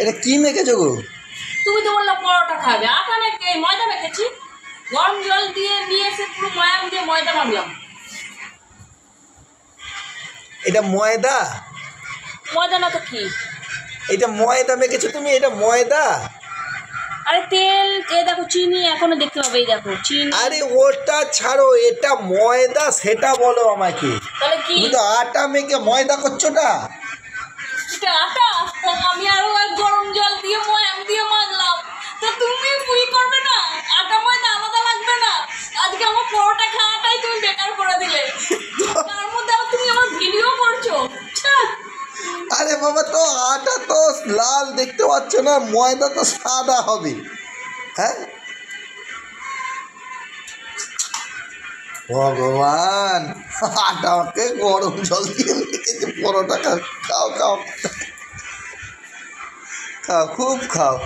এটা কি মেখেছো গো? তুমি তো বললে পরোটা খাবে, আটা মেখে ময়দা মেখেছি, গরম জল দিয়ে নিয়ে এসে পুরো ময়াম দিয়ে ময়দা মাখলাম। এটা ময়দা? ময়দা না তো কি? এটা ময়দা মেখেছো তুমি? এটা ময়দা? আরে তেল, এই দেখো চিনি এখনো দেখতে পাবে, এই দেখো চিনি। আরে ওটা ছাড়ো, এটা ময়দা সেটা বলো আমাকে। তাহলে কি? তুমি তো আটা মেখে ময়দা করছোটা। এটা আটা, আমি আরো গরম জল দিয়ে ময়াম দিয়ে মাখলাম। তো তুমি বুঝি করবে না? আটা ময়দা আলাদা লাগবে না? আজকে আমার পরোটা খাওয়াটাই তুমি বেকার করে দিলে। তার মধ্যে আবার তুমি আমার ভিডিও করছো। আরে বাবা, তো আটা তো লাল দেখতে পাচ্ছ না, ময়দা তো সাদা হবে। হ্যাঁ ভগবান, আটাকে গরম জল দিয়ে মেখেছে পরোটা। খাও খাও খাও, খুব খাও।